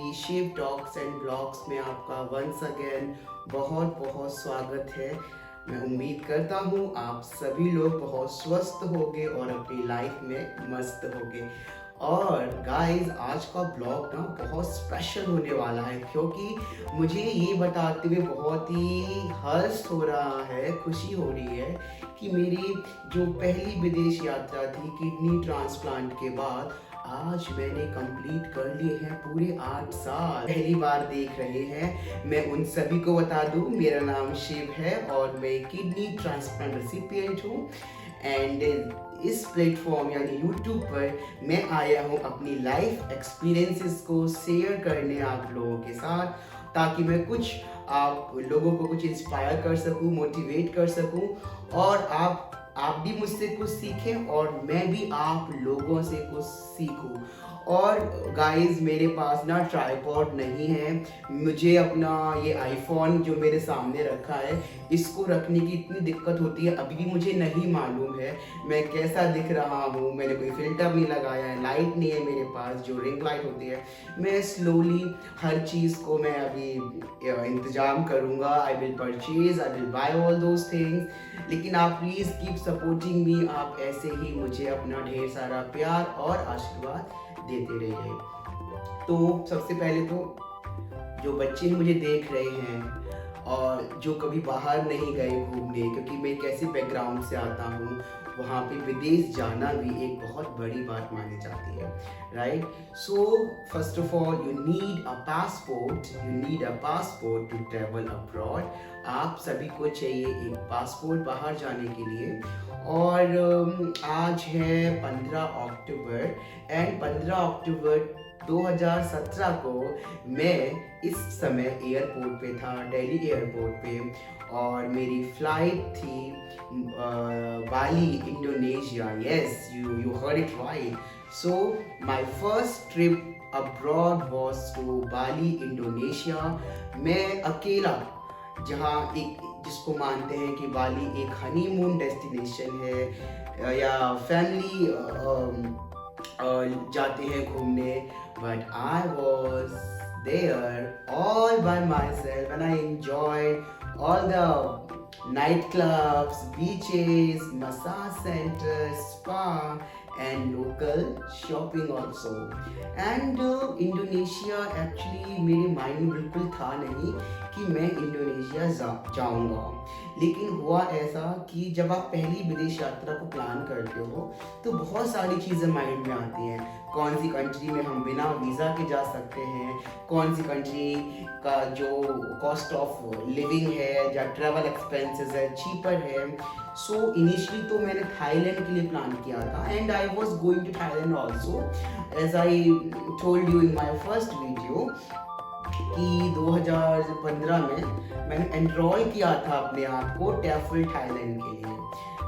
की Shiv talks and blogs में आपका वंस अगेन बहुत बहुत स्वागत है। मैं उम्मीद करता हूँ आप सभी लोग बहुत स्वस्थ होंगे और अपनी लाइफ में मस्त होंगे। और गाइस, आज का ब्लॉग ना बहुत स्पेशल होने वाला है क्योंकि मुझे ये बताते हुए बहुत ही हर्ष हो रहा है, खुशी हो रही है कि मेरी जो पहली विदेश यात्रा थी किडनी ट्रांसप्लांट के बाद आज मैंने कंप्लीट कर लिए हैं पूरे 8 साल। पहली बार देख रहे हैं, मैं उन सभी को बता दूं, मेरा नाम शिव है और मैं किडनी ट्रांसप्लांट रेसिपिएंट हूँ। एंड इस प्लेटफॉर्म यानी यूट्यूब पर मैं आया हूँ अपनी लाइफ एक्सपीरियंसेस को शेयर करने आप लोगों के साथ, ताकि मैं कुछ आप लोगों को कुछ इंस्पायर कर सकूँ, मोटिवेट कर सकूँ और आप भी मुझसे कुछ सीखें और मैं भी आप लोगों से कुछ सीखूं। और गाइस, मेरे पास ना ट्राइपॉड नहीं है। मुझे अपना ये आईफोन जो मेरे सामने रखा है इसको रखने की इतनी दिक्कत होती है, अभी भी मुझे नहीं मालूम है मैं कैसा दिख रहा हूँ। मैंने कोई फिल्टर नहीं लगाया है, लाइट नहीं है मेरे पास जो रिंग लाइट होती है। मैं स्लोली हर चीज़ को मैं अभी इंतजाम करूँगा। I will purchase, I will buy all those things. लेकिन आप प्लीज़ कीप सपोर्टिंग मी। आप ऐसे ही मुझे अपना ढेर सारा प्यार और आशीर्वाद देते रहिए। तो सबसे पहले तो जो बच्चे मुझे देख रहे हैं और जो कभी बाहर नहीं गए घूमने, क्योंकि मैं एक ऐसे बैकग्राउंड से आता हूँ वहाँ पे विदेश जाना भी एक बहुत बड़ी बात मानी जाती है, right? So first of all you need a passport to travel abroad. आप सभी को चाहिए एक पासपोर्ट बाहर जाने के लिए। और आज है 15 अक्टूबर एंड 15 अक्टूबर 2017 को मैं इस समय एयरपोर्ट पे था, दिल्ली एयरपोर्ट पे, और मेरी फ्लाइट थी Bali, Indonesia. Yes, you heard it right. So my first trip abroad was to Bali, Indonesia. मैं अकेला, जहाँ एक जिसको मानते हैं कि बाली एक हनीमून डेस्टिनेशन है या फैमिली जाते हैं घूमने, but I was there all by myself and I enjoyed all the night clubs, beaches, massage centre, spa and local shopping also. And Indonesia actually मेरे माइंड में बिल्कुल था नहीं कि मैं इंडोनेशिया जाऊंगा। लेकिन हुआ ऐसा कि जब आप पहली विदेश यात्रा को प्लान करते हो तो बहुत सारी चीज़ें माइंड में आती हैं। कौन सी कंट्री में हम बिना वीज़ा के जा सकते हैं, कौन सी कंट्री का जो कॉस्ट ऑफ लिविंग है या ट्रैवल एक्सपेंसेस है चीपर है। सो इनिशियली तो मैंने थाईलैंड के लिए प्लान किया था and I was going to Thailand also, as I told you in my first video कि 2015 में मैंने एनरोल किया था अपने आप को टैफल थाईलैंड के लिए,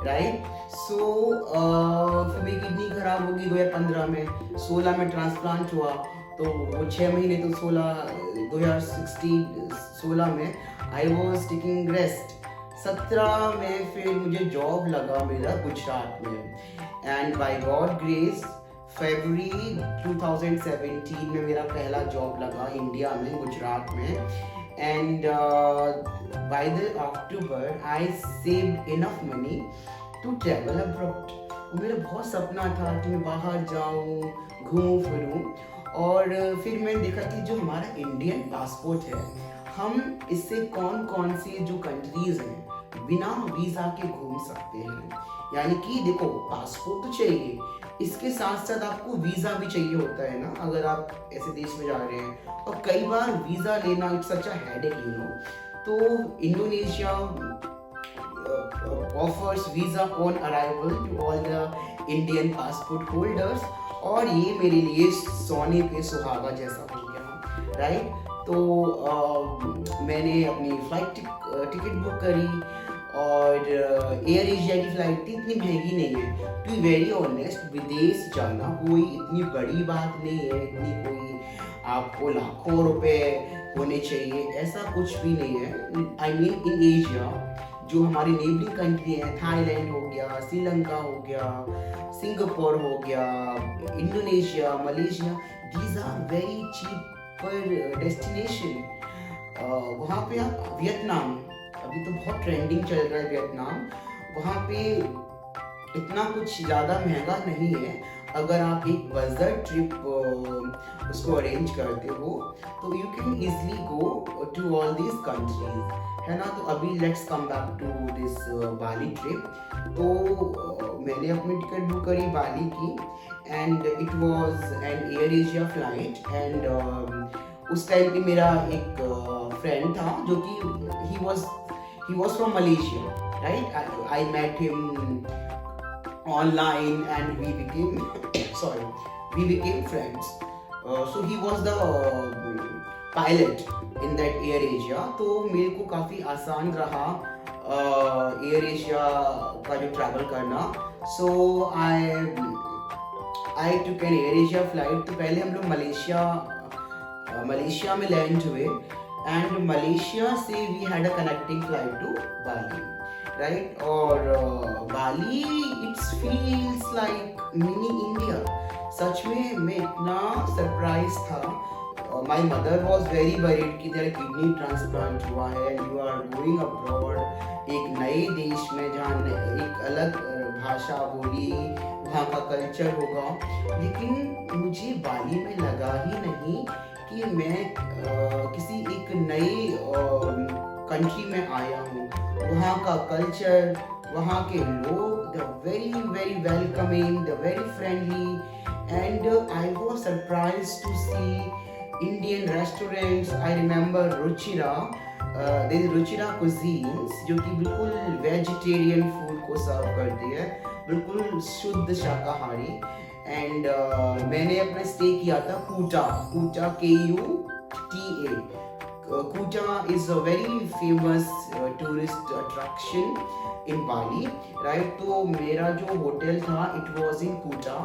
राइट? सो फिर मेरी किडनी खराब होगी 2015 में। 16 में ट्रांसप्लांट हुआ तो वो 6 महीने तो 2016 में आई वॉज टेकिंग रेस्ट। 17 में फिर मुझे जॉब लगा मेरा गुजरात में, एंड बाय गॉड ग्रेस फरवरी 2017 में मेरा पहला जॉब लगा इंडिया में, गुजरात में। And by the October I saved enough money to travel abroad. मेरा बहुत सपना था कि मैं बाहर जाऊं, घूमूं फिरूं। और फिर मैंने देखा कि जो हमारा इंडियन पासपोर्ट है, हम इससे कौन कौन सी जो कंट्रीज हैं बिना वीज़ा के घूम सकते हैं। यानी कि देखो, पासपोर्ट तो चाहिए, इसके साथ साथ आपको वीज़ा भी चाहिए होता है ना, अगर आप ऐसे देश में जा रहे हैं। और कई बार वीज़ा लेना it's such a headache, you know. तो Indonesia offers visa on arrival to all the Indian passport holders, और ये मेरे लिए सोने पे सुहागा जैसा हो गया, राइट? तो मैंने अपनी फ्लाइट टिकट बुक करी और एयर एशिया की फ्लाइट थी, इतनी महंगी नहीं है। टू बी वेरी ऑनेस्ट, विदेश जाना कोई इतनी बड़ी बात नहीं है, इतनी कोई आपको लाखों रुपए होने चाहिए ऐसा कुछ भी नहीं है। आई मीन इन एशिया जो हमारी नेबरिंग कंट्री है, थाईलैंड हो गया, श्रीलंका हो गया, सिंगापुर हो गया, Indonesia, Malaysia, these are very cheap proper destination. वहाँ पे आप वियतनाम, अभी तो बहुत ट्रेंडिंग चल रहा है वियतनाम। वहाँ पे इतना कुछ ज़्यादा महंगा नहीं है। अगर आप एक बजट ट्रिप उसको अरेंज करते हो तो you can easily go to all these countries, है ना। तो अभी let's come back to this Bali trip. तो मैंने अपनी टिकट बुक करी बाली की, and it was an Air Asia flight. And उस टाइम पे मेरा एक फ्रेंड था जो कि he was from Malaysia, right? I met him online and we became friends. So he was the pilot in that Air Asia. तो मेरे को काफ़ी आसान रहा एयर एशिया का जो ट्रैवल करना। So I took an Air Asia flight। तो पहले हम लोग मलेशिया में लैंड हुए, एंड मलेशिया से we had a connecting flight to Bali, right. और Bali it's feels like mini India. सच में मैं इतना सरप्राइज था। My mother was very worried कि तेरा किडनी ट्रांसप्लांट हुआ है and you are going abroad, एक नए देश में जहाँ एक अलग भाषा बोली, वहाँ का कल्चर होगा। लेकिन मुझे बाली में लगा ही नहीं कि मैं किसी एक नए कंट्री में आया हूँ। वहाँ का कल्चर, वहाँ के लोग, the very very welcoming, the very friendly, and I was surprised to see Indian restaurants. I remember Ruchira, there is Ruchira cuisines जो कि बिल्कुल वेजिटेरियन फूड को सर्व करती है, बिल्कुल शुद्ध शाकाहारी। एंड मैंने अपना स्टे किया था कूटा KUTA। कूटा is a very famous tourist attraction in Bali, right. तो मेरा जो होटल था it was in Kuta,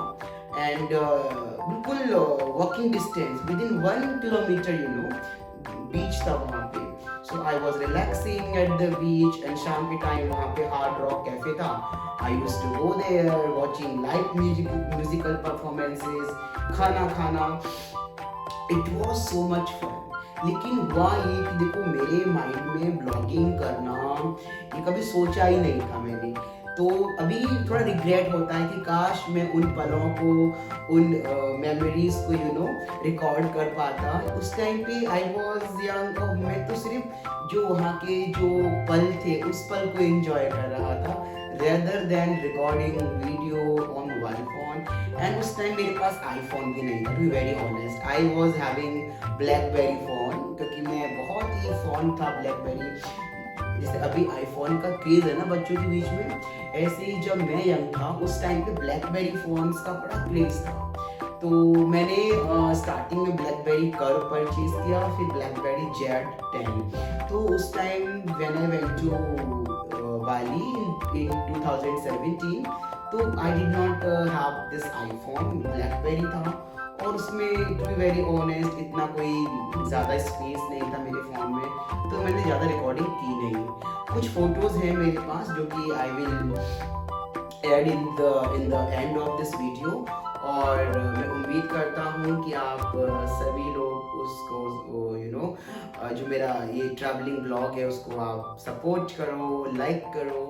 and बिल्कुल walking distance within 1 kilometre you know beach था वहाँ पे। So I was relaxing at the beach, and शाम के टाइम वहाँ पे हार्ड रॉक कैफे था। I used to go there watching live musical performances, खाना। It was so much fun। लेकिन हुआ ये कि देखो मेरे माइंड में ब्लॉगिंग करना ये कभी सोचा ही नहीं था मैंने। तो अभी थोड़ा रिग्रेट होता है कि काश मैं उन पलों को, उन मेमोरीज को यू नो रिकॉर्ड कर पाता। उस टाइम पे आई वॉज यंग और मैं तो सिर्फ जो वहाँ के जो पल थे उस पल को एंजॉय कर रहा था, rather than recording video on mobile phone। and उस टाइम मेरे पास iPhone भी नहीं था, to be very honest। I was having BlackBerry phone, क्योंकि मैं बहुत ही फ़ोन था BlackBerry। जैसे अभी iPhone का क्रेज़ है ना बच्चों के बीच में, ऐसे ही जब मैं यंग था उस टाइम पे BlackBerry फ़ोन्स का बड़ा क्रेज़ था। तो मैंने स्टार्टिंग में BlackBerry कर्व परचेज किया, फिर BlackBerry Z10। तो उस time when I went to Bali in 2017, तो I did not have this iPhone, BlackBerry था, और उसमें to be very honest इतना कोई ज़्यादा स्पेस नहीं था मेरे फ़ोन में, तो मैंने ज़्यादा रिकॉर्डिंग की नहीं। कुछ फ़ोटोज़ हैं मेरे पास जो कि I will add in the end of this video, और मैं उम्मीद करता हूँ कि आप सभी लोग उसको यू नो जो मेरा ये ट्रैवलिंग ब्लॉग है उसको आप सपोर्ट करो, लाइक करो,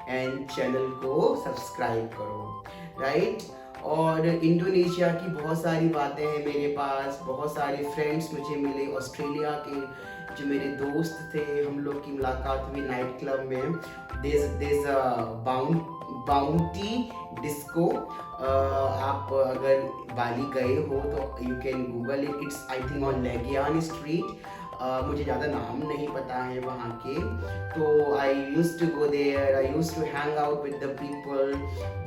एंड चैनल को सब्सक्राइब करो, राइट। और इंडोनेशिया की बहुत सारी बातें हैं मेरे पास, बहुत सारे फ्रेंड्स मुझे मिले ऑस्ट्रेलिया के जो मेरे दोस्त थे, हम लोग की मुलाकात हुई नाइट क्लब में। there's a bounty disco. आप अगर बाली गए हो तो you can Google it, it's I think on Legian street. मुझे ज़्यादा नाम नहीं पता है वहाँ के। तो I used to go there, I used to hang out with the people.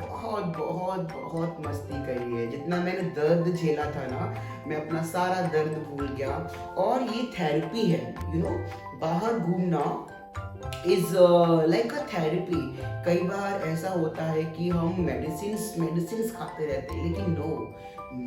बहुत बहुत बहुत मस्ती करी है। जितना मैंने दर्द झेला था ना, मैं अपना सारा दर्द भूल गया। और ये थेरेपी है, यू नो, बाहर घूमना इज लाइक अ थेरेपी। कई बार ऐसा होता है कि हम मेडिसिन खाते रहते हैं, लेकिन नो,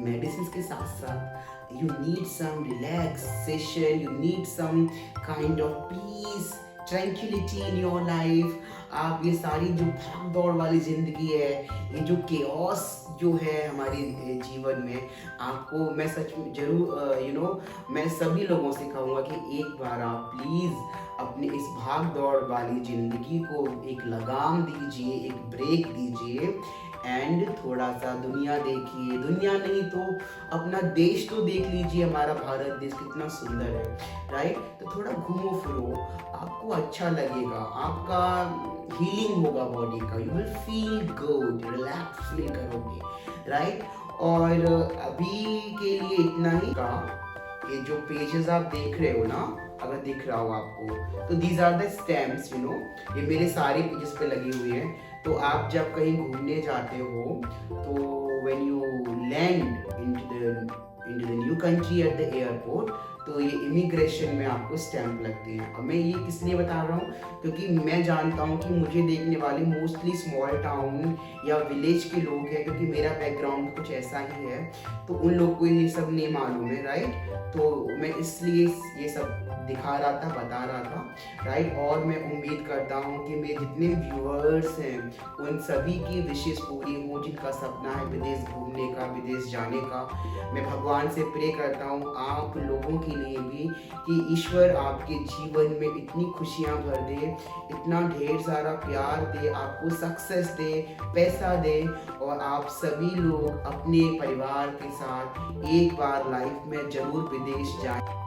मेडिसिन के साथ साथ you need some relaxation, you need some kind of peace, tranquillity in your life. आप ये सारी जो भाग दौड़ वाली ज़िंदगी है, ये जो केओस जो है हमारे जीवन में, आपको मैं सच में जरूर मैं सभी लोगों से कहूँगा कि एक बार आप प्लीज़ अपने इस भाग दौड़ वाली ज़िंदगी को एक लगाम दीजिए, एक ब्रेक दीजिए एंड थोड़ा सा दुनिया देखिए। दुनिया नहीं तो अपना देश तो देख लीजिए, हमारा भारत देश कितना सुंदर है, राइट। तो थोड़ा घूमो फिरो, आपको अच्छा लगेगा, आपका हीलिंग होगा बॉडी का, you will feel good, relax feel करोगे, राइट। और अभी के लिए इतना ही का। ये जो पेजेस आप देख रहे हो ना, अगर दिख रहा हो आपको, तो दीज आर द स्टैम्प्स, ये मेरे सारे पेजेस पे लगी हुई हैं। तो आप जब कहीं घूमने जाते हो तो when you land into the new country at the airport, तो ये इमिग्रेशन में आपको स्टैंप लगती है। अब मैं ये किस लिए बता रहा हूँ, क्योंकि मैं जानता हूँ कि मुझे देखने वाले मोस्टली स्मॉल टाउन या विलेज के लोग हैं, क्योंकि मेरा बैकग्राउंड कुछ ऐसा ही है, तो उन लोग को ये सब नहीं मालूम है, राइट। तो मैं इसलिए ये सब दिखा रहा था, बता रहा था, राइट। और मैं उम्मीद करता हूँ कि मेरे जितने व्यूअर्स हैं उन सभी की विशेष पूरी हो, जिनका सपना है विदेश घूमने का, विदेश जाने का। मैं भगवान से प्रे करता हूँ आप लोगों के लिए भी कि ईश्वर आपके जीवन में इतनी खुशियाँ भर दे, इतना ढेर सारा प्यार दे, आपको सक्सेस दे, पैसा दे, और आप सभी लोग अपने परिवार के साथ एक बार लाइफ में जरूर विदेश जाएं।